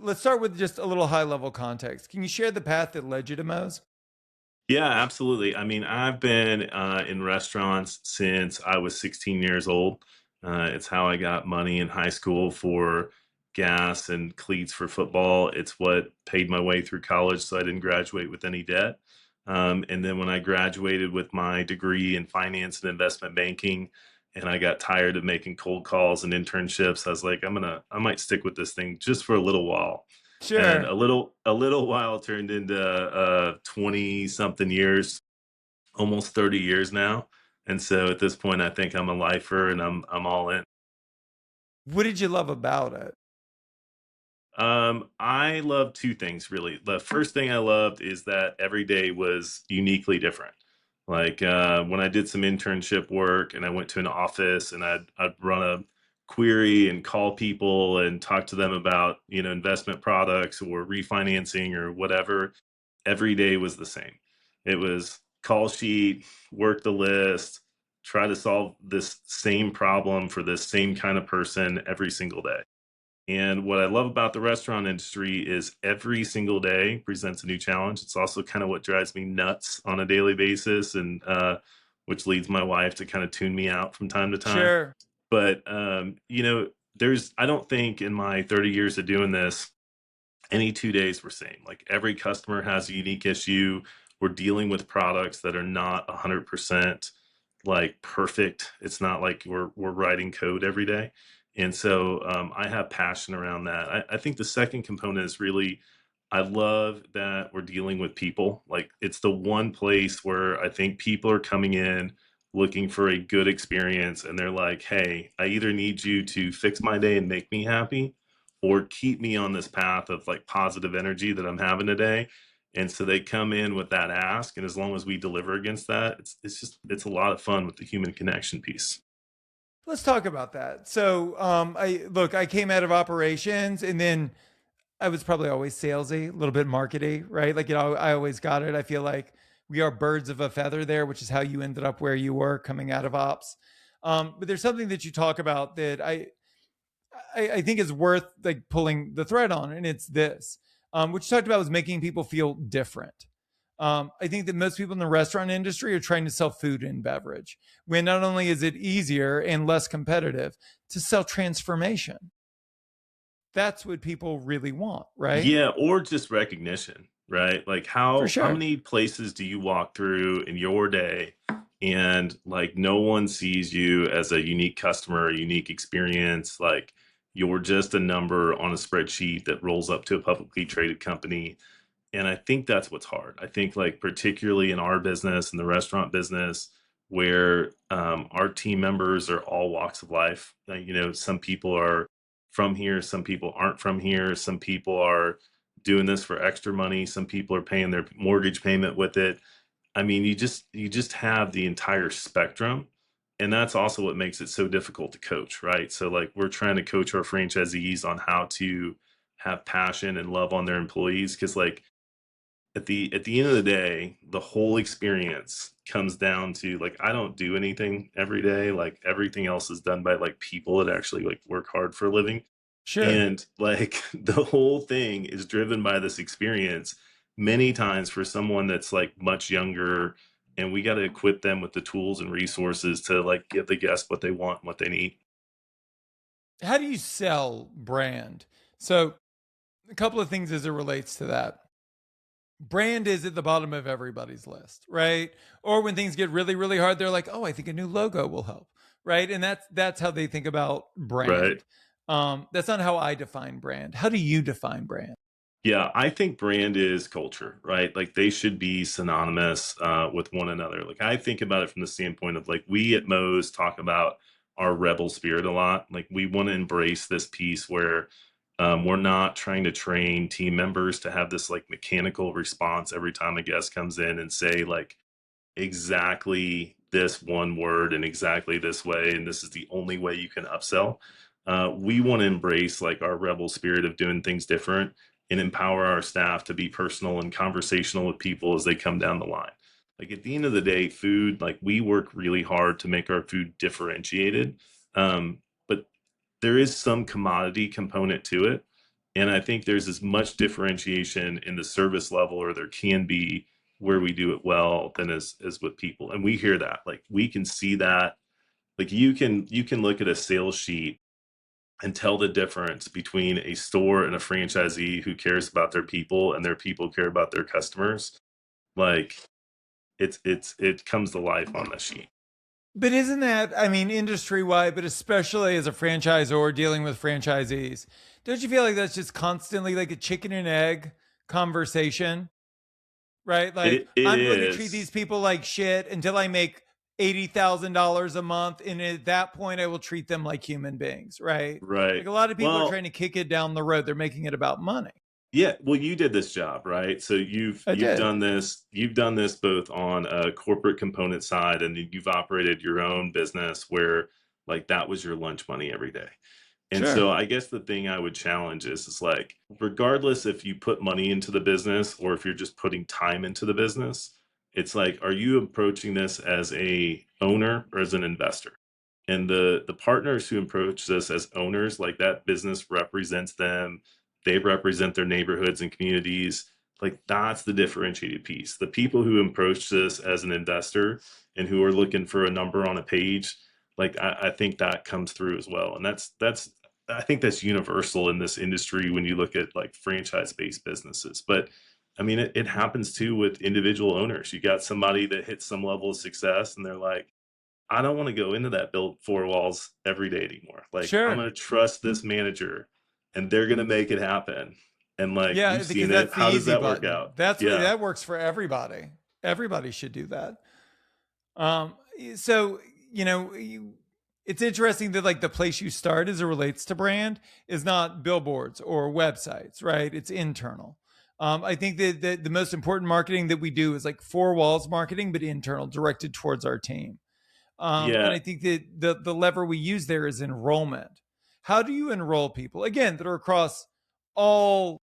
let's start with just a little high level context. Can you share the path that led you to Moe's? Yeah, absolutely. I mean, I've been in restaurants since I was 16 years old. It's how I got money in high school for gas and cleats for football. It's what paid my way through college, so I didn't graduate with any debt. And then when I graduated with my degree in finance and investment banking, and I got tired of making cold calls and internships, I was like, I might stick with this thing just for a little while. And Sure. a little while turned into 20 something years, almost 30 years now. And so at this point I think I'm a lifer and I'm all in. What did you love about it? I love two things really. The first thing I loved is that every day was uniquely different. Like when I did some internship work and I went to an office and I'd run a query and call people and talk to them about, investment products or refinancing or whatever. Every day was the same. It was call sheet, work the list, try to solve this same problem for this same kind of person every single day. And what I love about the restaurant industry is every single day presents a new challenge. It's also kind of what drives me nuts on a daily basis, and which leads my wife to kind of tune me out from time to time. Sure. But I don't think in my 30 years of doing this, any 2 days were same. Like every customer has a unique issue. We're dealing with products that are not 100% like perfect. It's not like we're writing code every day. And so I have passion around that. I think the second component is really, I love that we're dealing with people. Like it's the one place where I think people are coming in looking for a good experience and they're like, hey, I either need you to fix my day and make me happy or keep me on this path of like positive energy that I'm having today. And so they come in with that ask, and as long as we deliver against that, it's a lot of fun with the human connection piece. Let's talk about that. So, I came out of operations, and then I was probably always salesy, a little bit markety, right? Like, I always got it. I feel like we are birds of a feather there, which is how you ended up where you were coming out of ops. But there's something that you talk about that I think is worth like pulling the thread on, and it's this, which you talked about was making people feel different. I think that most people in the restaurant industry are trying to sell food and beverage, when not only is it easier and less competitive to sell transformation. That's what people really want, right? Yeah, or just recognition, right? Like For how sure. many places do you walk through in your day and like no one sees you as a unique customer, a unique experience, like you're just a number on a spreadsheet that rolls up to a publicly traded company. And I think that's what's hard. I think like particularly in our business, in the restaurant business, where our team members are all walks of life. Some people are from here, some people aren't from here, some people are doing this for extra money, some people are paying their mortgage payment with it. I mean, you just have the entire spectrum. And that's also what makes it so difficult to coach, right? So like we're trying to coach our franchisees on how to have passion and love on their employees because like at the end of the day, the whole experience comes down to like I don't do anything every day. Like everything else is done by like people that actually like work hard for a living. Sure. And like the whole thing is driven by this experience many times for someone that's like much younger. And we got to equip them with the tools and resources to like give the guests what they want, what they need. How do you sell brand? So, a couple of things as it relates to that. Brand is at the bottom of everybody's list, right? Or when things get really, really hard, they're like, "Oh, I think a new logo will help," right? And that's how they think about Right. brand. That's not how I define brand. How do you define brand? Yeah, I think brand is culture, right? Like they should be synonymous with one another. Like I think about it from the standpoint of like we at Moe's talk about our rebel spirit a lot. Like we want to embrace this piece where we're not trying to train team members to have this like mechanical response every time a guest comes in and say like exactly this one word in exactly this way, and this is the only way you can upsell. We want to embrace like our rebel spirit of doing things different and empower our staff to be personal and conversational with people as they come down the line. Like at the end of the day, food, like we work really hard to make our food differentiated. But there is some commodity component to it. And I think there's as much differentiation in the service level, or there can be, where we do it well than as with people. And we hear that, like we can see that, like you can look at a sales sheet and tell the difference between a store and a franchisee who cares about their people and their people care about their customers. Like it comes to life on the sheet. But isn't that, I mean, industry wide, but especially as a franchisor dealing with franchisees, don't you feel like that's just constantly like a chicken and egg conversation, right? Like, It I'm going to treat these is people like shit until I make $80,000 a month. And at that point, I will treat them like human beings, right? right. Like, a lot of people are Well, trying to kick it down the road. They're making it about money. yeah, well, you did this job, right? So you've I you've did. done this you've done this both on a corporate component side, and then you've operated your own business where like that was your lunch money every day. And Sure. so I guess the thing I would challenge is like, regardless if you put money into the business or if you're just putting time into the business, it's like, are you approaching this as a owner or as an investor? And the partners who approach this as owners, like that business represents them, they represent their neighborhoods and communities. Like that's the differentiated piece. The people who approach this as an investor and who are looking for a number on a page, like I think that comes through as well. And that's I think that's universal in this industry when you look at like franchise-based businesses. But I mean, it happens too with individual owners. You got somebody that hits some level of success and they're like, I don't want to go into that built four walls every day anymore. Like, I'm Sure. going to trust this manager and they're going to make it happen. And like, Yeah, you've because seen it. that's the How does easy that work button. out? That's what Yeah. that works for everybody. Everybody should do that. Um, so it's interesting that like the place you start as it relates to brand is not billboards or websites, right? It's internal. I think that the most important marketing that we do is like four walls marketing, but internal, directed towards our team. And Yeah. I think that the lever we use there is enrollment. How do you enroll people again that are across all,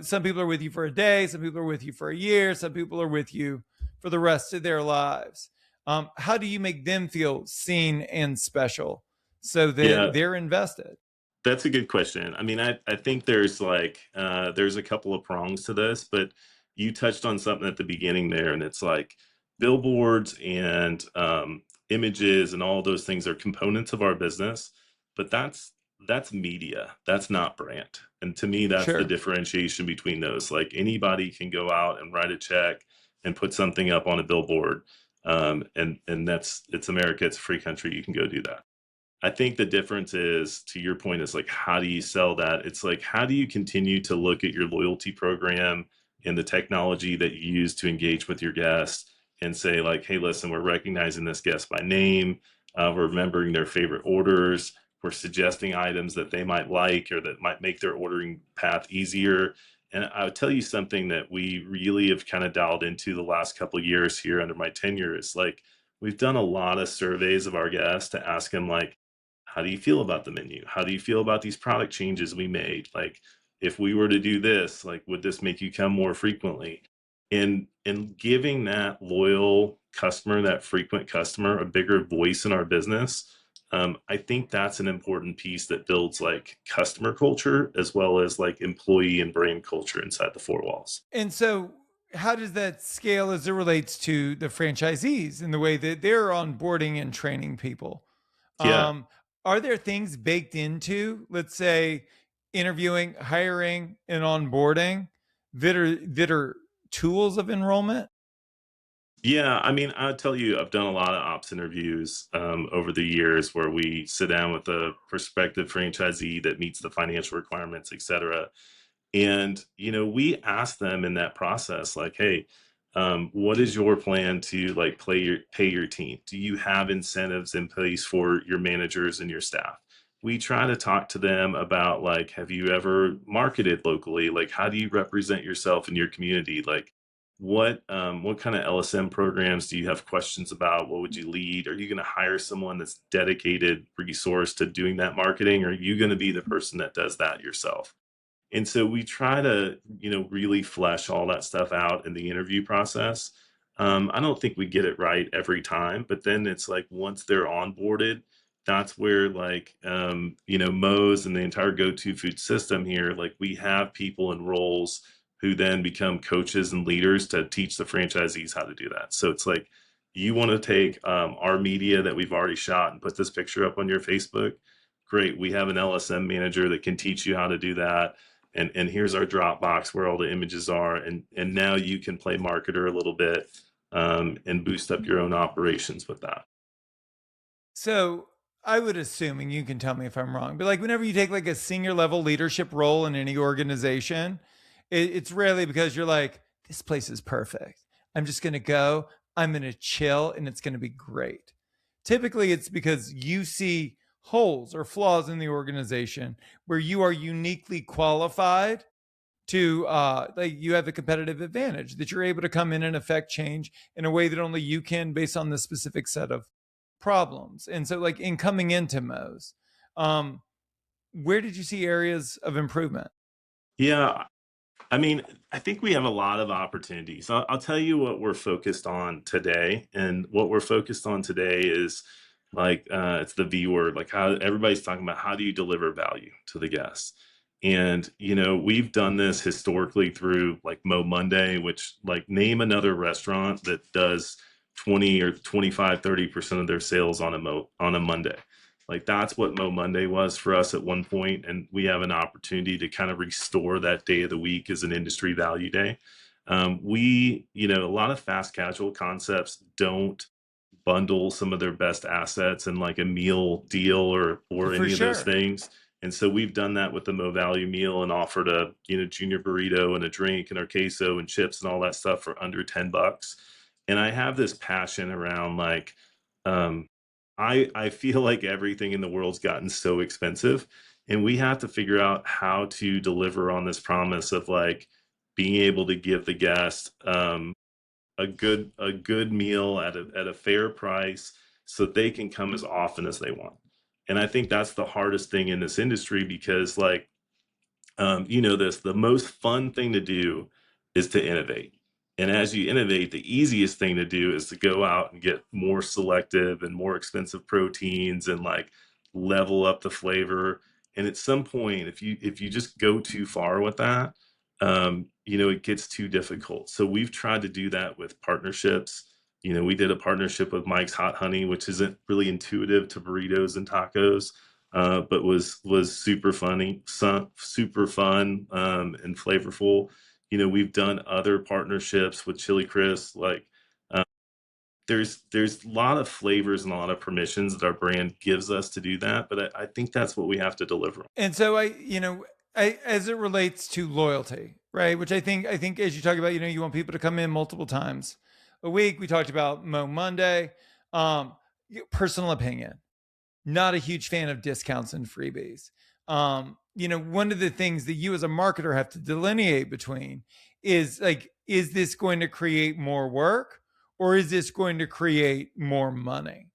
some people are with you for a day, some people are with you for a year, some people are with you for the rest of their lives. How do you make them feel seen and special so that Yeah. they're invested? That's a good question. I mean, I think there's like there's a couple of prongs to this, but you touched on something at the beginning there, and it's like billboards and images and all those things are components of our business, but that's media. That's not brand. And to me, that's the Sure. differentiation between those. Like anybody can go out and write a check and put something up on a billboard, and that's it's America. It's a free country. You can go do that. I think the difference is, to your point, is like, how do you sell that? It's like, how do you continue to look at your loyalty program and the technology that you use to engage with your guests and say, like, hey, listen, we're recognizing this guest by name. We're remembering their favorite orders. We're suggesting items that they might like or that might make their ordering path easier. And I would tell you something that we really have kind of dialed into the last couple of years here under my tenure is like, we've done a lot of surveys of our guests to ask them, like, how do you feel about the menu? How do you feel about these product changes we made? Like, if we were to do this, like, would this make you come more frequently? And giving that loyal customer, that frequent customer, a bigger voice in our business, I think that's an important piece that builds like customer culture as well as like employee and brand culture inside the four walls. And so, how does that scale as it relates to the franchisees in the way that they're onboarding and training people? Yeah. Um, are there things baked into, let's say, interviewing, hiring, and onboarding that are tools of enrollment? Yeah, I mean, I'll tell you, I've done a lot of ops interviews over the years where we sit down with a prospective franchisee that meets the financial requirements, et cetera. And, we ask them in that process, like, hey, what is your plan to like pay your team? Do you have incentives in place for your managers and your staff? We try to talk to them about like, have you ever marketed locally? Like, how do you represent yourself in your community? Like, what kind of LSM programs do you have questions about? What would you lead? Are you going to hire someone that's dedicated resource to doing that marketing? Or are you going to be the person that does that yourself? And so we try to, really flesh all that stuff out in the interview process. I don't think we get it right every time, but then it's like once they're onboarded, that's where like Moe's and the entire go-to food system here, like we have people in roles who then become coaches and leaders to teach the franchisees how to do that. So it's like, you want to take our media that we've already shot and put this picture up on your Facebook. Great, we have an LSM manager that can teach you how to do that. And here's our Dropbox where all the images are. And now you can play marketer a little bit and boost up your own operations with that. So I would assume, and you can tell me if I'm wrong, but like whenever you take like a senior level leadership role in any organization, it's rarely because you're like, this place is perfect. I'm just going to go, I'm going to chill, and it's going to be great. Typically, it's because you see holes or flaws in the organization where you are uniquely qualified to like you have a competitive advantage that you're able to come in and affect change in a way that only you can based on the specific set of problems. And so like in coming into Moe's, um, where did you see areas of improvement? Yeah, I mean, I think we have a lot of opportunities. I'll tell you what we're focused on today. And what we're focused on today is like, it's the V word, like how everybody's talking about how do you deliver value to the guests? And, we've done this historically through like Mo Monday, which like name another restaurant that does 20 or 25, 30% of their sales on a Monday. Like that's what Mo Monday was for us at one point, and we have an opportunity to kind of restore that day of the week as an industry value day. A lot of fast casual concepts don't bundle some of their best assets in like a meal deal or For any of those sure. things. And so we've done that with the Mo Value meal and offered a junior burrito and a drink and our queso and chips and all that stuff for under $10. And I have this passion around like um, I feel like everything in the world's gotten so expensive, and we have to figure out how to deliver on this promise of like being able to give the guest a good meal at a fair price so that they can come as often as they want. And I think that's the hardest thing in this industry because like the most fun thing to do is to innovate. And as you innovate, the easiest thing to do is to go out and get more selective and more expensive proteins and like level up the flavor. And at some point, if you just go too far with that, it gets too difficult. So we've tried to do that with partnerships. We did a partnership with Mike's Hot Honey, which isn't really intuitive to burritos and tacos, but was super funny, super fun, and flavorful. We've done other partnerships with Chili Chris. Like, uh, there's a lot of flavors and a lot of permissions that our brand gives us to do that. But I think that's what we have to deliver on. And so I as it relates to loyalty, right? Which I think as you talk about, you want people to come in multiple times a week. We talked about Mo Monday. Um, Personal opinion, not a huge fan of discounts and freebies. One of the things that you as a marketer have to delineate between is like, is this going to create more work or is this going to create more money?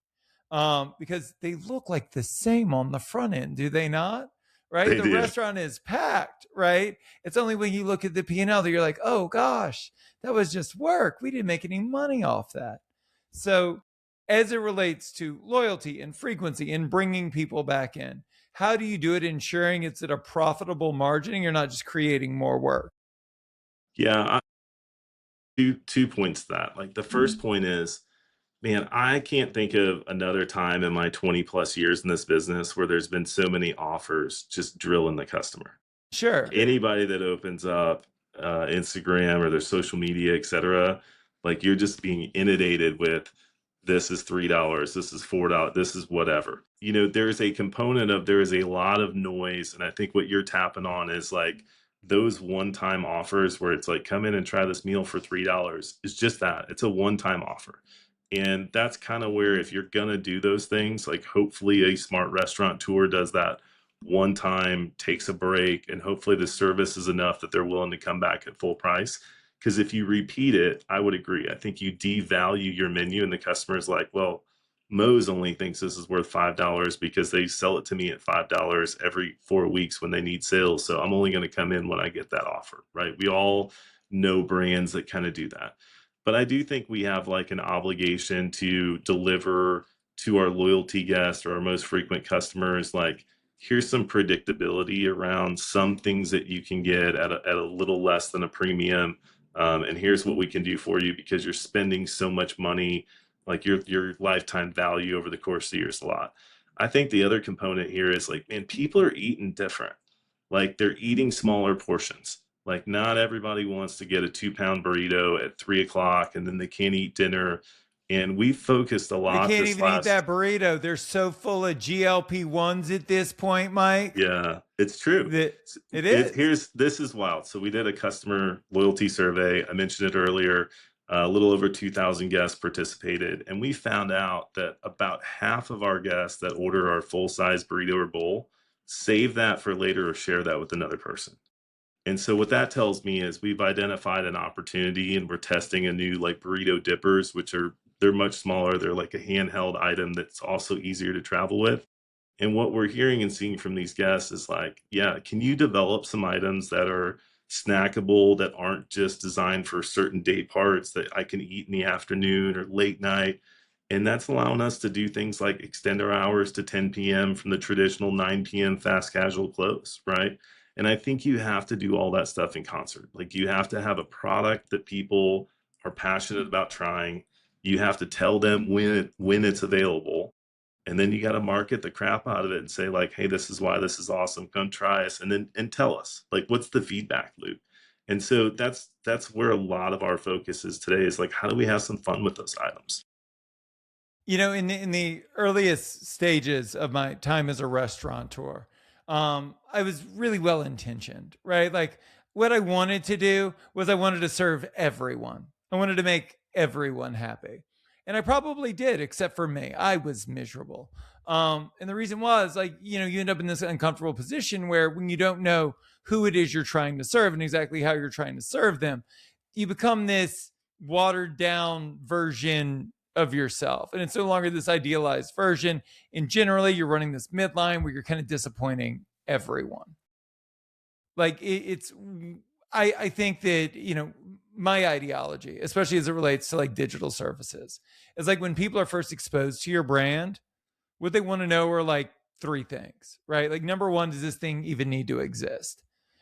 Because they look like the same on the front end, do they not? Right? They The do. restaurant is packed, right? It's only when you look at the P&L that you're like, oh gosh, that was just work. We didn't make any money off that. So, as it relates to loyalty and frequency and bringing people back in, how do you do it ensuring it's at a profitable margin and you're not just creating more work? Yeah, two points to that. Like the first point is, man, I can't think of another time in my 20 plus years in this business where there's been so many offers just drilling the customer. Sure. Anybody that opens up Instagram or their social media, etc., like you're just being inundated with this is $3, this is $4, this is whatever. There's a component of there is a lot of noise, and I think what you're tapping on is like those one-time offers where it's like come in and try this meal for $3 is just that. It's a one-time offer. And that's kind of where if you're gonna do those things, like hopefully a smart restaurateur does that one time, takes a break, and hopefully the service is enough that they're willing to come back at full price. Because if you repeat it, I would agree. I think you devalue your menu, and the customer is like, well, Moe's only thinks this is worth $5 because they sell it to me at $5 every 4 weeks when they need sales. So I'm only going to come in when I get that offer, right? We all know brands that kind of do that. But I do think we have like an obligation to deliver to our loyalty guests or our most frequent customers, like, here's some predictability around some things that you can get at a little less than a premium. And here's what we can do for you because you're spending so much money, like your lifetime value over the course of the year is a lot. I think the other component here is like, man, people are eating different. Like they're eating smaller portions. Like not everybody wants to get a 2-pound burrito at 3 o'clock and then they can't eat dinner. And we focused a They lot can't this even eat last. that burrito. They're so full of GLP-1s at this point, Mike. Yeah, it's true. That it is. This is wild. So we did a customer loyalty survey. I mentioned it earlier. A little over 2,000 guests participated, and we found out that about half of our guests that order our full-size burrito or bowl save that for later or share that with another person. And so what that tells me is we've identified an opportunity and we're testing a new like burrito dippers, which they're much smaller. They're like a handheld item that's also easier to travel with. And what we're hearing and seeing from these guests is like, yeah, can you develop some items that are snackable, that aren't just designed for certain day parts that I can eat in the afternoon or late night? And that's allowing us to do things like extend our hours to 10 p.m. from the traditional 9 p.m. fast casual close, right? And I think you have to do all that stuff in concert. Like you have to have a product that people are passionate about trying. You have to tell them when it's available, and then you got to market the crap out of it and say like, hey, this is why this is awesome, come try us, and then tell us like what's the feedback loop. And so that's where a lot of our focus is today, is like, how do we have some fun with those items? In the earliest stages of my time as a restaurateur, I was really well intentioned, right? Like what I wanted to do was I wanted to serve everyone. I wanted to make everyone happy. And I probably did, except for me. I was miserable. And the reason was like, you end up in this uncomfortable position where when you don't know who it is you're trying to serve and exactly how you're trying to serve them, you become this watered down version of yourself. And it's no longer this idealized version. And generally, you're running this midline where you're kind of disappointing everyone. Like I think that, my ideology, especially as it relates to like digital services, is like when people are first exposed to your brand, what they want to know are like three things, right? Like, number one, does this thing even need to exist?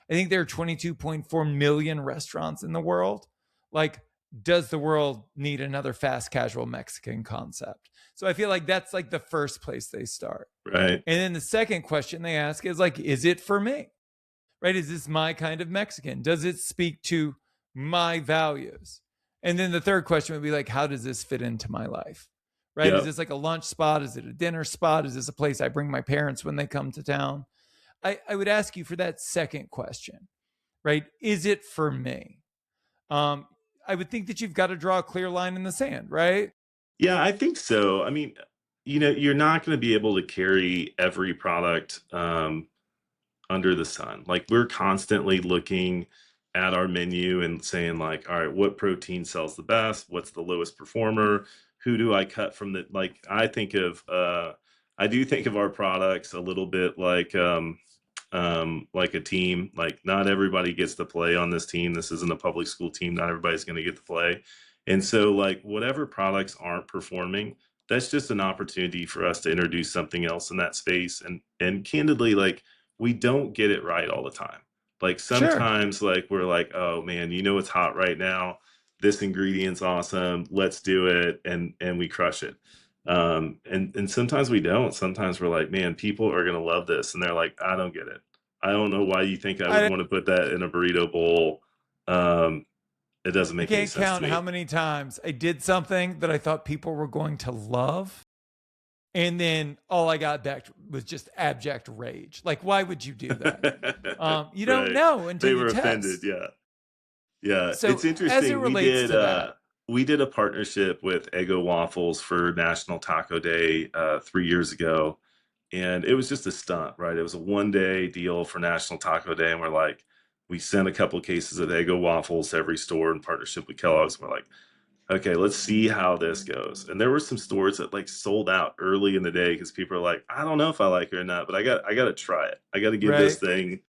I think there are 22.4 million restaurants in the world. Like, does the world need another fast casual Mexican concept? So I feel like that's like the first place they start. Right. And then the second question they ask is like, is it for me? Right? Is this my kind of Mexican? Does it speak to my values? And then the third question would be like, how does this fit into my life? Right? Is Yep. this like a lunch spot? Is it a dinner spot? Is this a place I bring my parents when they come to town? I would ask you for that second question, right? Is it for me? I would think that you've got to draw a clear line in the sand, right? Yeah, I think so. I mean, you're not going to be able to carry every product under the sun. Like we're constantly looking at our menu and saying like, all right, what protein sells the best? What's the lowest performer? Who do I cut from the, like, I do think of our products a little bit like a team. Like not everybody gets to play on this team. This isn't a public school team. Not everybody's going to get to play. And so like whatever products aren't performing, that's just an opportunity for us to introduce something else in that space. And candidly, like we don't get it right all the time. Like Sure. sometimes like we're like, oh man, it's hot right now. This ingredient's awesome. Let's do it. And we crush it. And sometimes we don't. Sometimes we're like, man, people are gonna love this. And they're like, I don't get it. I don't know why you think I would I, want to put that in a burrito bowl. Um, it doesn't I make any can't sense to count how me. many times I did something that I thought people were going to love. And then all I got back was just abject rage. Like, why would you do that? You don't Right. know until They you were offended. test. Yeah. Yeah. So It's as it interesting. relates to that, We did a partnership with Eggo Waffles for National Taco Day 3 years ago. And it was just a stunt, right? It was a 1 day deal for National Taco Day. And we're like, we sent a couple cases of Eggo Waffles to every store in partnership with Kellogg's. We're like, okay, let's see how this goes. And there were some stores that like sold out early in the day because people are like, I don't know if I like it or not, but I got to try it. I got to right?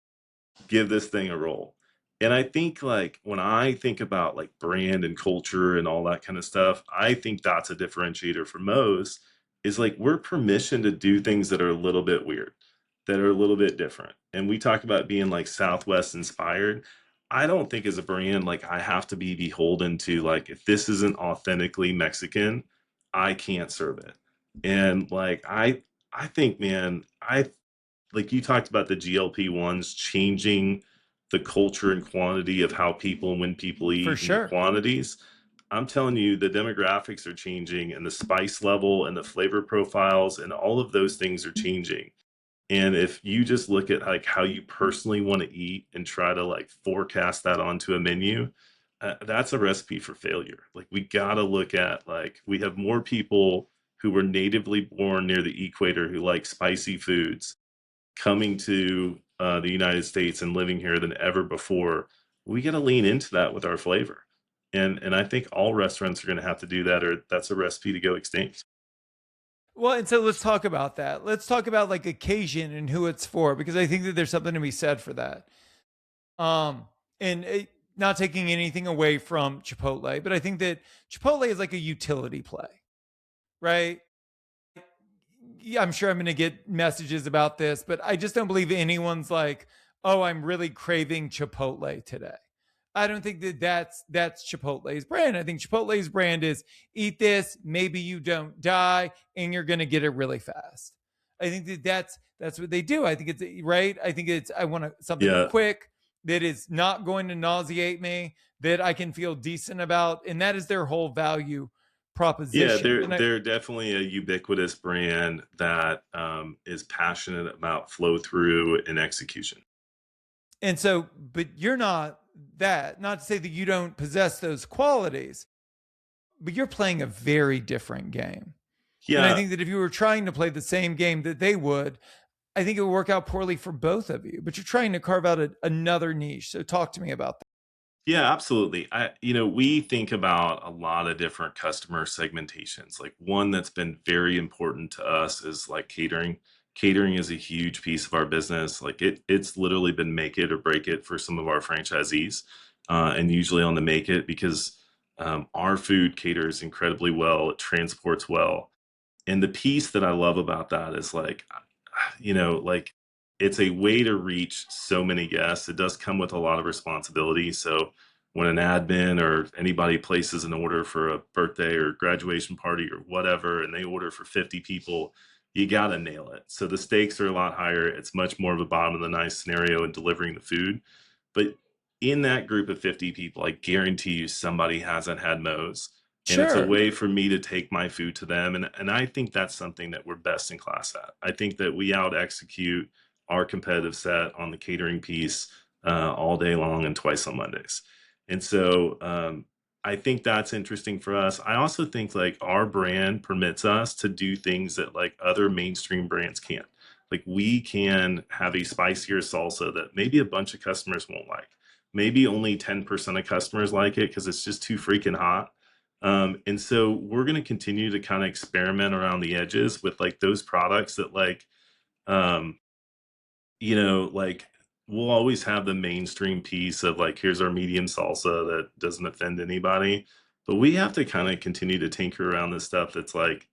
give this thing a roll. And I think like when I think about like brand and culture and all that kind of stuff, I think that's a differentiator for Moe's. is like we're permission to do things that are a little bit weird, that are a little bit different. And we talk about being like Southwest inspired. I don't think as a brand, like I have to be beholden to like, if this isn't authentically Mexican, I can't serve it. And like, I think, man, like you talked about the GLP-1s changing the culture and quantity of how people and when people For eat and the sure. quantities. I'm telling you, the demographics are changing and the spice level and the flavor profiles and all of those things are changing. And if you just look at like how you personally want to eat and try to like forecast that onto a menu, that's a recipe for failure. Like we got to look at like we have more people who were natively born near the equator who like spicy foods coming to the United States and living here than ever before. We got to lean into that with our flavor. And I think all restaurants are going to have to do that, or that's a recipe to go extinct. Well, and so let's talk about that. Let's talk about like occasion and who it's for, because I think that there's something to be said for that. Um, and not taking anything away from Chipotle, but I think that Chipotle is like a utility play, right? Yeah, I'm sure I'm going to get messages about this, but I just don't believe anyone's like, "Oh, I'm really craving Chipotle today." I don't think that that's Chipotle's brand. I think Chipotle's brand is eat this, maybe you don't die, and you're going to get it really fast. I think that that's what they do. I think it's right. I think it's I want something Yeah. quick that is not going to nauseate me, that I can feel decent about, and that is their whole value Yeah, proposition. they're And I they're definitely a ubiquitous brand that is passionate about flow through and execution. And so, but you're not that, not to say that you don't possess those qualities, but you're playing a very different game. And I Yeah, think that if you were trying to play the same game that they would, I think it would work out poorly for both of you. But you're trying to carve out another niche. So talk to me about that. yeah, absolutely. We think about a lot of different customer segmentations. Like one that's been very important to us is like catering. Catering is a huge piece of our business. Like it's literally been make it or break it for some of our franchisees, and usually on the make it because our food caters incredibly well. It transports well, and the piece that I love about that is like, like it's a way to reach so many guests. It does come with a lot of responsibility. So when an admin or anybody places an order for a birthday or graduation party or whatever, and they order for 50 people, you got to nail it. So the stakes are a lot higher. It's much more of a bottom of the knife scenario in delivering the food. But in that group of 50 people, I guarantee you somebody hasn't had Moe's, and it's a Sure. way for me to take my food to them. And I think that's something that we're best in class at. I think that we out execute our competitive set on the catering piece all day long and twice on Mondays. And so I think that's interesting for us. I also think like our brand permits us to do things that like other mainstream brands can't. Like we can have a spicier salsa that maybe a bunch of customers won't like. Maybe only 10% of customers like it because it's just too freaking hot. And so we're going to continue to kind of experiment around the edges with like those products that um, like we'll always have the mainstream piece of like, here's our medium salsa that doesn't offend anybody. But we have to kind of continue to tinker around this stuff that's like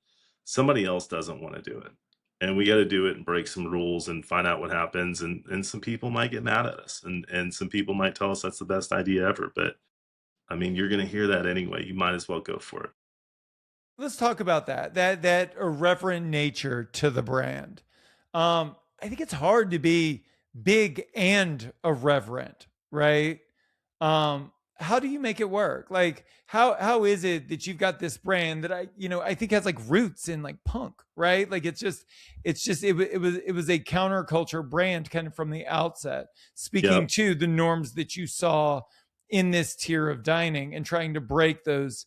somebody else doesn't want to do it. And we got to do it and break some rules and find out what happens. And some people might get mad at us and some people might tell us that's the best idea ever. But I mean, you're going to hear that anyway. You might as well go for it. Let's talk about that irreverent nature to the brand. I think it's hard to be big and irreverent, right? How do you make it work? Like how is it that you've got this brand that I think has like roots in like punk, right? Like it was a counterculture brand kind of from the outset, speaking Yep. to the norms that you saw in this tier of dining and trying to break those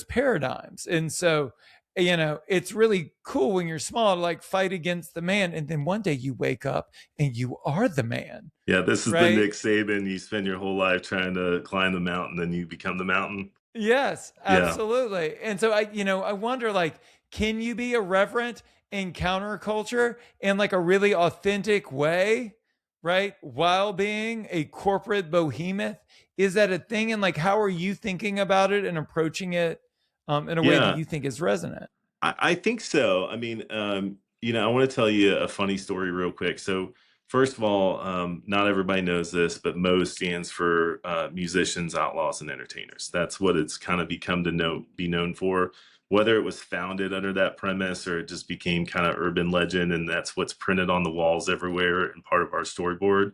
paradigms. And so, it's really cool when you're small to like fight against the man. And then one day you wake up and you are the man, Yeah, this is the right? Nick Saban. You spend your whole life trying to climb the mountain, then you become the mountain. Yes, Yeah. absolutely. And so I wonder like, can you be irreverent in counterculture in like a really authentic way, right? While being a corporate behemoth? Is that a thing? And like, how are you thinking about it and approaching it in a way that Yeah. you think is resonant? I think so. I mean, I want to tell you a funny story real quick. So, first of all, not everybody knows this, but MO stands for musicians, outlaws, and entertainers. That's what it's kind of become to be known for. Whether it was founded under that premise or it just became kind of urban legend, and that's what's printed on the walls everywhere and part of our storyboard,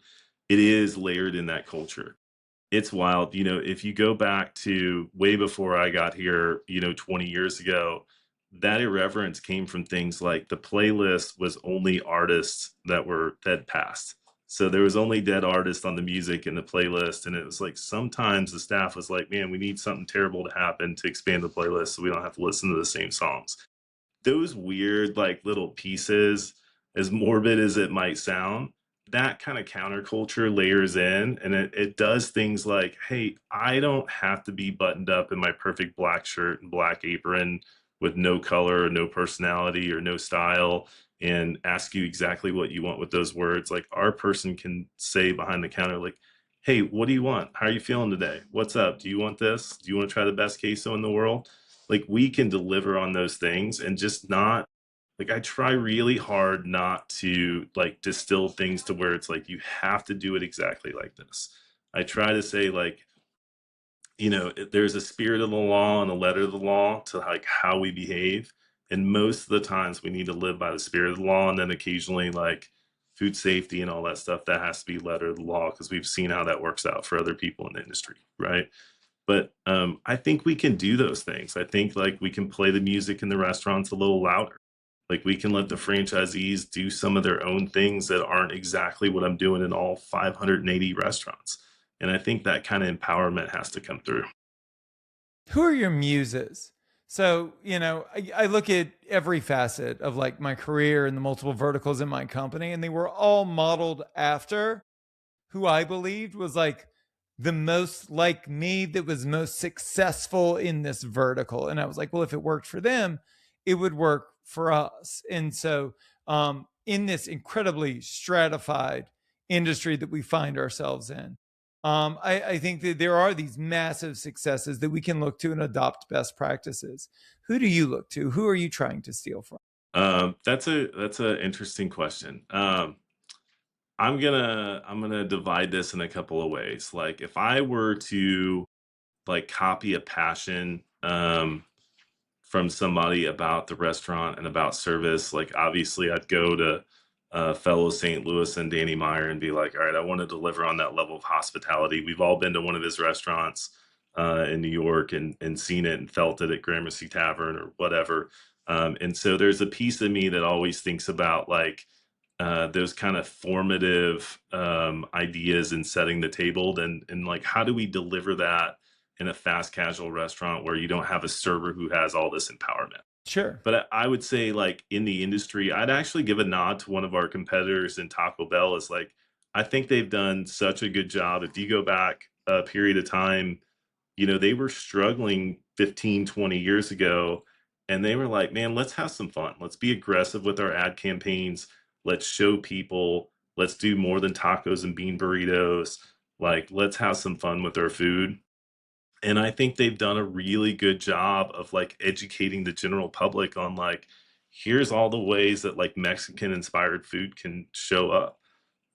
it is layered in that culture. It's wild. If you go back to way before I got here, 20 years ago, that irreverence came from things like the playlist was only artists that were dead past. So there was only dead artists on the music in the playlist. And it was like sometimes the staff was like, man, we need something terrible to happen to expand the playlist so we don't have to listen to the same songs. Those weird, like, little pieces, as morbid as it might sound, that kind of counterculture layers in, and it does things like, "Hey, I don't have to be buttoned up in my perfect black shirt and black apron with no color or no personality or no style, and ask you exactly what you want with those words." Like, our person can say behind the counter, like, "Hey, what do you want? How are you feeling today? What's up? Do you want this? Do you wanna try the best queso in the world?" Like, we can deliver on those things and just not like, I try really hard not to like distill things to where it's like you have to do it exactly like this. I try to say, like, there's a spirit of the law and a letter of the law to like how we behave, and most of the times we need to live by the spirit of the law, and then occasionally like food safety and all that stuff that has to be letter of the law because we've seen how that works out for other people in the industry, right? But, I think we can do those things. I think, like, we can play the music in the restaurants a little louder. Like, we can let the franchisees do some of their own things that aren't exactly what I'm doing in all 580 restaurants. And I think that kinda empowerment has to come through. Who are your muses? So, I look at every facet of like my career and the multiple verticals in my company, and they were all modeled after who I believed was like the most like me, that was most successful in this vertical. And I was like, well, if it worked for them, it would work for us. And so, in this incredibly stratified industry that we find ourselves in, I think that there are these massive successes that we can look to and adopt best practices. Who do you look to? Who are you trying to steal from? That's a interesting question. I'm gonna divide this in a couple of ways. Like, if I were to, like, copy a passion, from somebody about the restaurant and about service, like, obviously I'd go to fellow St. Louis and Danny Meyer and be like, all right, I want to deliver on that level of hospitality. We've all been to one of his restaurants in New York and seen it and felt it at Gramercy Tavern or whatever. And so there's a piece of me that always thinks about like those kind of formative ideas in setting the table, and like how do we deliver that in a fast casual restaurant where you don't have a server who has all this empowerment. Sure. But I would say, like, in the industry, I'd actually give a nod to one of our competitors in Taco Bell. Is like, I think they've done such a good job. If you go back a period of time, they were struggling 15, 20 years ago, and they were like, man, let's have some fun. Let's be aggressive with our ad campaigns. Let's show people, let's do more than tacos and bean burritos. Like, let's have some fun with our food. And I think they've done a really good job of like educating the general public on like, here's all the ways that like Mexican inspired food can show up.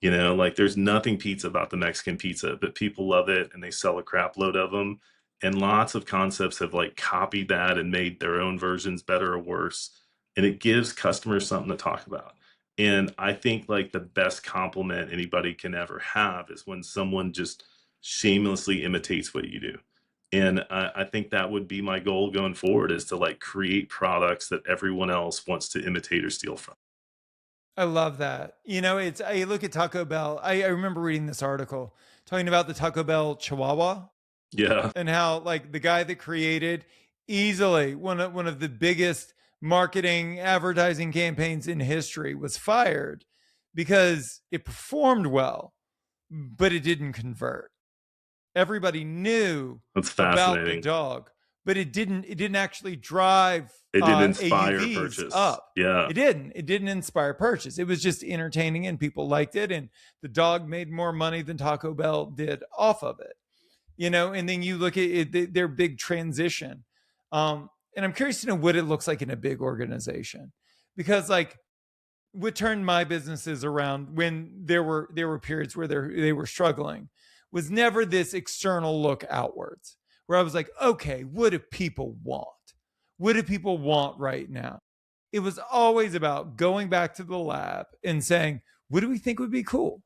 Like, there's nothing pizza about the Mexican pizza, but people love it and they sell a crap load of them. And lots of concepts have like copied that and made their own versions better or worse. And it gives customers something to talk about. And I think like the best compliment anybody can ever have is when someone just shamelessly imitates what you do. And I think that would be my goal going forward, is to like create products that everyone else wants to imitate or steal from. I love that. I look at Taco Bell. I remember reading this article talking about the Taco Bell Chihuahua Yeah. and how like the guy that created easily one of the biggest marketing advertising campaigns in history was fired because it performed well, but it didn't convert. Everybody knew That's about the fascinating. dog, but it didn't actually drive It did inspire AUVs purchase. up. Yeah. It didn't inspire purchase. It was just entertaining and people liked it, and the dog made more money than Taco Bell did off of it. And then you look at it, their big transition. And I'm curious to know what it looks like in a big organization, because like what turned my businesses around when there were periods where they were struggling was never this external look outwards, where I was like, okay, what do people want? What do people want right now? It was always about going back to the lab and saying, what do we think would be cool?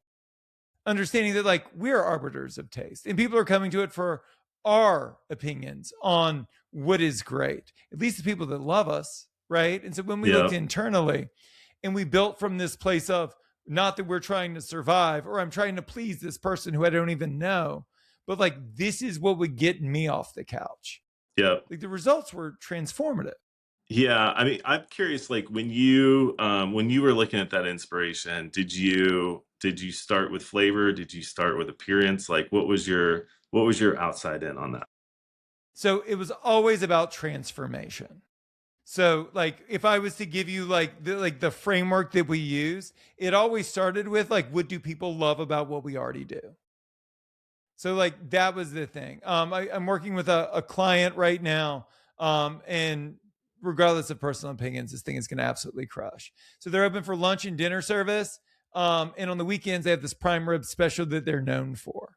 Understanding that like we're arbiters of taste and people are coming to it for our opinions on what is great, at least the people that love us, right? And so when we looked Yeah. internally and we built from this place of not that we're trying to survive or I'm trying to please this person who I don't even know, but like this is what would get me off the couch. Yeah. Like the results were transformative. Yeah, I mean, I'm curious, like when you were looking at that inspiration, did you start with flavor? Did you start with appearance? Like what was your outside in on that? So it was always about transformation. So like if I was to give you like the framework that we use, it always started with like what do people love about what we already do? So like that was the thing. I'm working with a client right now, and regardless of personal opinions, this thing is going to absolutely crush. So they're open for lunch and dinner service, and on the weekends they have this prime rib special that they're known for.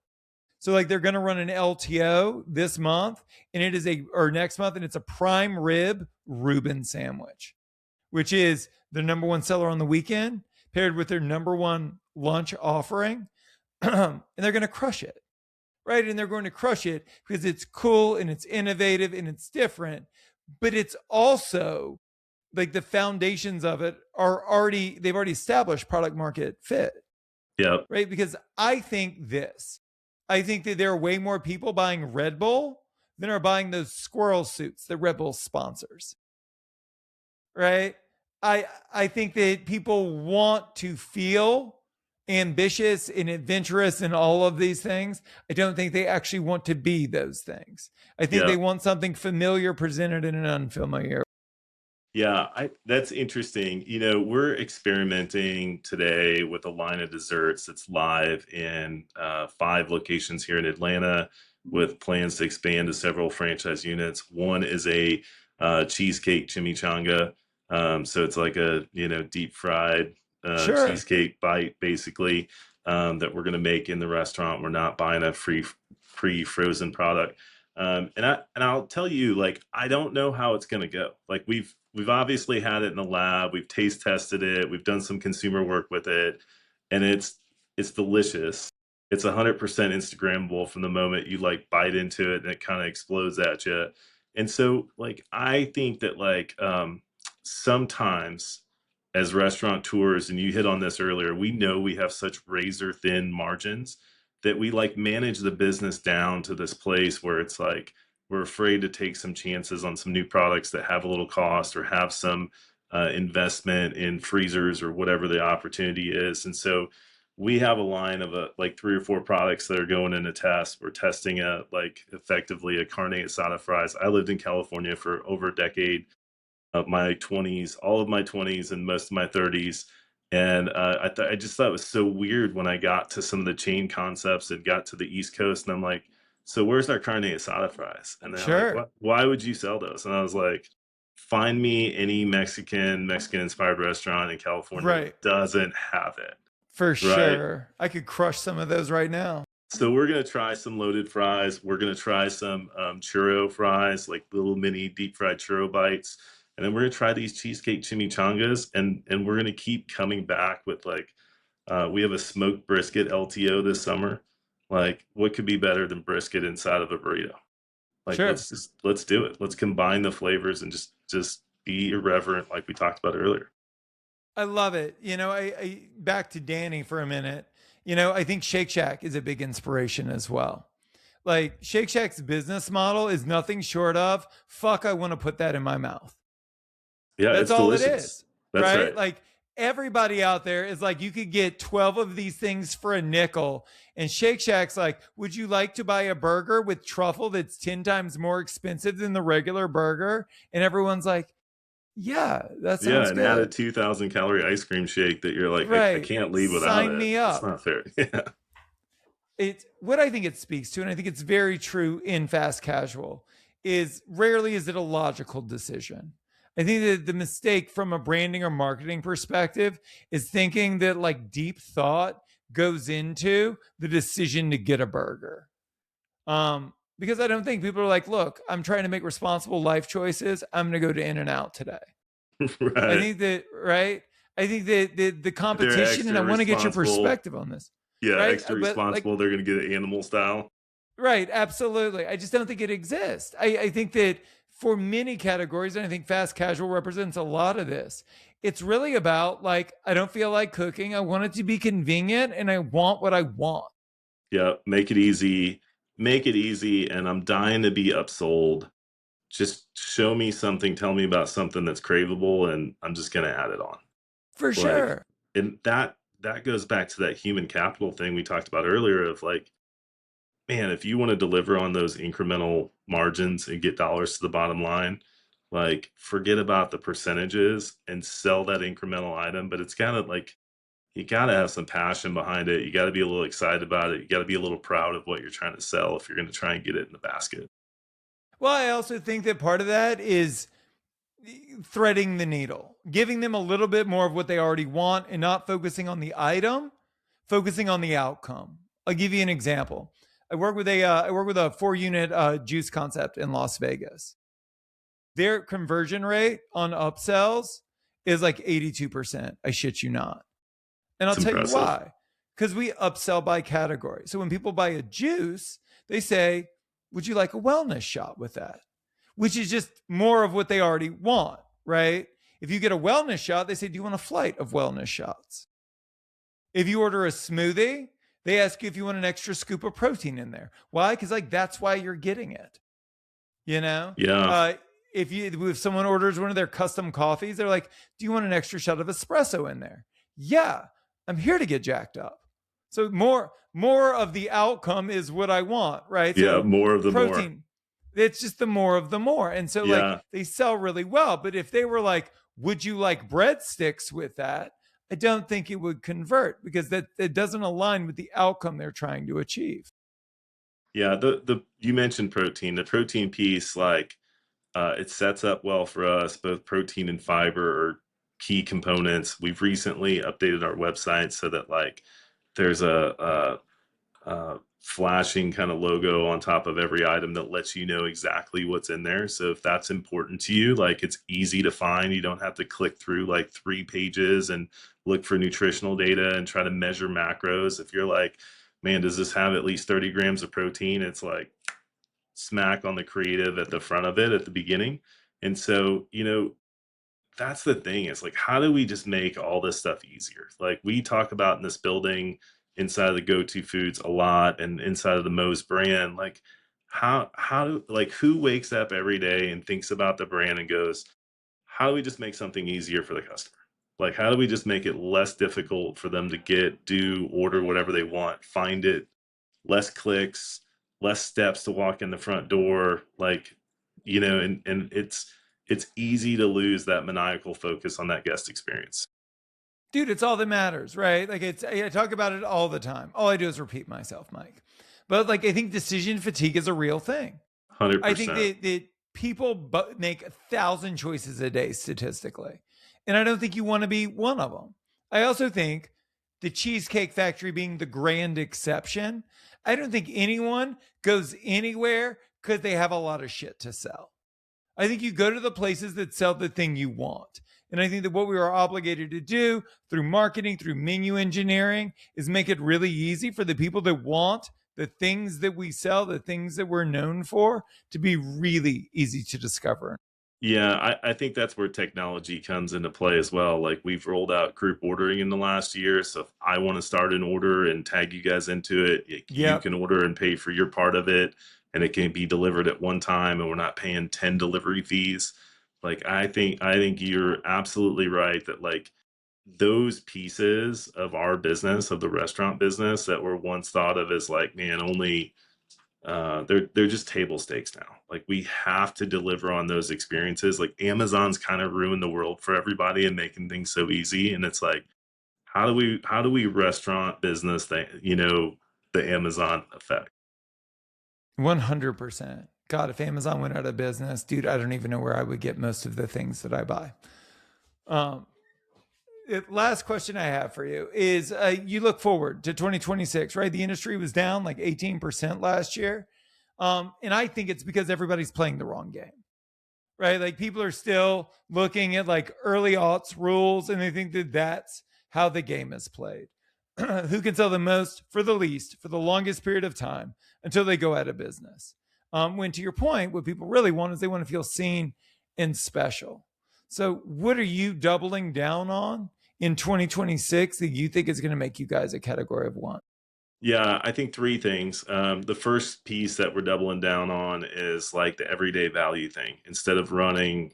So like they're going to run an LTO this month, and it is or next month, and it's a prime rib Reuben sandwich, which is their number one seller on the weekend, paired with their number one lunch offering, and they're going to crush it, right? And they're going to crush it because it's cool and it's innovative and it's different, but it's also like the foundations of it they've already established product market fit, Yeah. right? Because I think that there are way more people buying Red Bull than are buying those squirrel suits that Red Bull sponsors, right? I think that people want to feel ambitious and adventurous and all of these things. I don't think they actually want to be those things. I think Yeah. they want something familiar presented in an unfamiliar. Yeah, that's interesting. You know, we're experimenting today with a line of desserts that's live in 5 locations here in Atlanta, with plans to expand to several franchise units. One is a cheesecake chimichanga. So it's like a, you know, deep fried Sure. cheesecake bite, basically, that we're going to make in the restaurant. We're not buying a pre-frozen product. And I'll tell you, like, I don't know how it's going to go. Like we've obviously had it in the lab, we've taste tested it, we've done some consumer work with it, and it's delicious. It's 100% Instagrammable from the moment you like bite into it and it kind of explodes at you. And so like I think that like sometimes as restaurateurs, and you hit on this earlier, we know we have such razor thin margins that we like manage the business down to this place where it's like we're afraid to take some chances on some new products that have a little cost or have some investment in freezers or whatever the opportunity is. And so we have a line of like 3 or 4 products that are going in a test. We're testing like effectively a carne asada fries. I lived in California for over a decade of my 20s, all of my 20s and most of my 30s. And I just thought it was so weird when I got to some of the chain concepts and got to the East Coast. And I'm like, so where's our carne asada fries? And they're like, Sure. what? Why would you sell those? And I was like, find me any Mexican inspired restaurant in California Right. that doesn't have it. For Right. sure. I could crush some of those right now. So we're gonna try some loaded fries. We're gonna try some churro fries, like little mini deep fried churro bites, and then we're gonna try these cheesecake chimichangas, and we're gonna keep coming back with like we have a smoked brisket LTO this summer. Like, what could be better than brisket inside of a burrito? Like, Sure. let's do it. Let's combine the flavors and just be irreverent, like we talked about earlier. I love it. You know, I back to Danny for a minute. You know, I think Shake Shack is a big inspiration as well. Like Shake Shack's business model is nothing short of fuck, I want to put that in my mouth. Yeah, That's it's all it delicious. is, That's right? right. Like everybody out there is like, you could get 12 of these things for a nickel. And Shake Shack's like, would you like to buy a burger with truffle that's 10 times more expensive than the regular burger? And everyone's like, yeah, that Yeah, sounds and add a good. 2,000 calorie ice cream shake that you're like, I Right. can't leave without Sign it. me It's up. not fair. Yeah. It's what I think it speaks to, and I think it's very true in fast casual, is rarely is it a logical decision. I think that the mistake from a branding or marketing perspective is thinking that like deep thought goes into the decision to get a burger. Because I don't think people are like, look, I'm trying to make responsible life choices. I'm going to go to In-N-Out today. I Right. think that, right? I think that the They're competition, and I extra want to get your responsible. perspective on this, Yeah, right? extra But like, responsible. They're going to get it animal style. right, absolutely. I just don't think it exists. I think that for many categories, and I think fast casual represents a lot of this, it's really about like, I don't feel like cooking. I want it to be convenient and I want what I want. Yeah, make it easy. Make it easy. And I'm dying to be upsold. Just show me something, tell me about something that's craveable, and I'm just going to add it on. For Like, sure. and that goes back to that human capital thing we talked about earlier of like, man, if you want to deliver on those incremental margins and get dollars to the bottom line, like forget about the percentages and sell that incremental item. But it's kind of like you got to have some passion behind it. You got to be a little excited about it. You got to be a little proud of what you're trying to sell if you're going to try and get it in the basket. Well, I also think that part of that is threading the needle, giving them a little bit more of what they already want and not focusing on the item, focusing on the outcome. I'll give you an example. I work with a 4 unit juice concept in Las Vegas. Their conversion rate on upsells is like 82%. I shit you not. And I'll It's tell you impressive. why. Because we upsell by category. So when people buy a juice, they say, would you like a wellness shot with that? Which is just more of what they already want, right? If you get a wellness shot, they say, do you want a flight of wellness shots? If you order a smoothie, they ask you if you want an extra scoop of protein in there. Why? Because like that's why you're getting it. You know, Yeah. uh, if someone orders one of their custom coffees, they're like, "Do you want an extra shot of espresso in there?" Yeah, I'm here to get jacked up. So more of the outcome is what I want, right? Yeah. So More of the more. protein, it's just the more of the more, and so like Yeah. they sell really well. But if they were like, "Would you like breadsticks with that?" I don't think it would convert because that it doesn't align with the outcome they're trying to achieve. Yeah. The you mentioned protein. The protein piece, like, it sets up well for us. Both protein and fiber are key components. We've recently updated our website so that like there's a flashing kind of logo on top of every item that lets you know exactly what's in there. So if that's important to you, like it's easy to find. You don't have to click through like 3 pages and look for nutritional data and try to measure macros. If you're like, man, does this have at least 30 grams of protein? It's like smack on the creative at the front of it at the beginning. And so, that's the thing is like, how do we just make all this stuff easier? Like we talk about in this building inside of the go-to foods a lot and inside of the Moe's brand, like like who wakes up every day and thinks about the brand and goes, how do we just make something easier for the customer? Like, how do we just make it less difficult for them to do, order whatever they want, find it, less clicks, less steps to walk in the front door, like, and it's easy to lose that maniacal focus on that guest experience. Dude, it's all that matters, right? Like I talk about it all the time. All I do is repeat myself, Mike. But like I think decision fatigue is a real thing. I think 100%. that people make 1,000 choices a day statistically, and I don't think you want to be one of them. I also think the Cheesecake Factory being the grand exception. I don't think anyone goes anywhere because they have a lot of shit to sell. I think you go to the places that sell the thing you want. And I think that what we are obligated to do through marketing, through menu engineering, is make it really easy for the people that want the things that we sell, the things that we're known for, to be really easy to discover. Yeah, I think that's where technology comes into play as well. Like we've rolled out group ordering in the last year. So if I want to start an order and tag you guys into it, you Yep. can order and pay for your part of it, and it can be delivered at one time, and we're not paying 10 delivery fees. Like I think you're absolutely right that like those pieces of our business, of the restaurant business that were once thought of as like, man, only they're just table stakes now. Like we have to deliver on those experiences. Like Amazon's kind of ruined the world for everybody and making things so easy. And it's like, how do we restaurant business that the Amazon effect? 100%. God, if Amazon went out of business, dude, I don't even know where I would get most of the things that I buy. Um, Last question I have for you is you look forward to 2026, right? The industry was down like 18% last year. And I think it's because everybody's playing the wrong game, right? Like people are still looking at like early aughts rules and they think that that's how the game is played. Who can sell the most for the least for the longest period of time until they go out of business. When to your point, what people really want is they want to feel seen and special. So, what are you doubling down on in 2026 that you think is going to make you guys a category of one? Yeah, I think three things. The first piece that we're doubling down on is like the everyday value thing. Instead of running,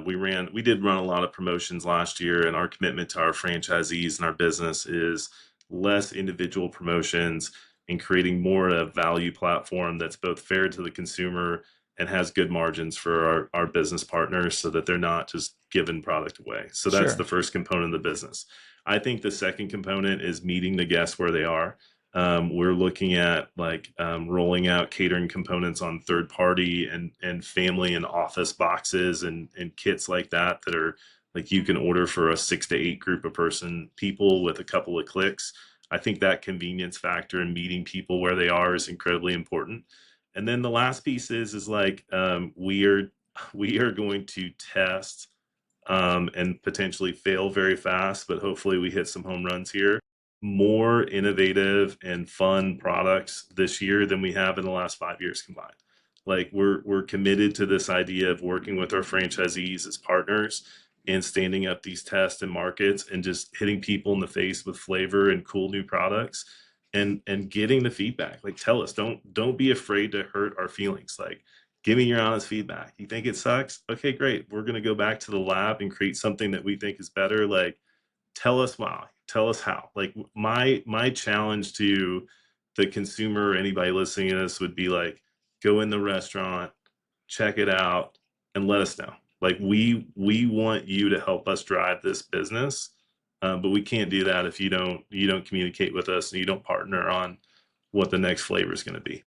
we did run a lot of promotions last year, and our commitment to our franchisees and our business is less individual promotions and creating more a value platform that's both fair to the consumer and has good margins for our business partners so that they're not just giving product away. So that's the Sure. first component of the business. I think the second component is meeting the guests where they are. We're looking at like rolling out catering components on third party and family and office boxes and kits like that that are like you can order for a 6 to 8 group of people with a couple of clicks. I think that convenience factor and meeting people where they are is incredibly important. And then the last piece is like we are going to test and potentially fail very fast, but hopefully we hit some home runs here. More innovative and fun products this year than we have in the last 5 years combined. Like we're committed to this idea of working with our franchisees as partners and standing up these tests and markets and just hitting people in the face with flavor and cool new products and getting the feedback. Like tell us, don't be afraid to hurt our feelings. Like give me your honest feedback. You think it sucks? Okay, great. We're going to go back to the lab and create something that we think is better. Like tell us why, tell us how. Like my challenge to the consumer or anybody listening to this would be like go in the restaurant, check it out, and let us know. Like we want you to help us drive this business, but we can't do that if you don't communicate with us and you don't partner on what the next flavor is going to be.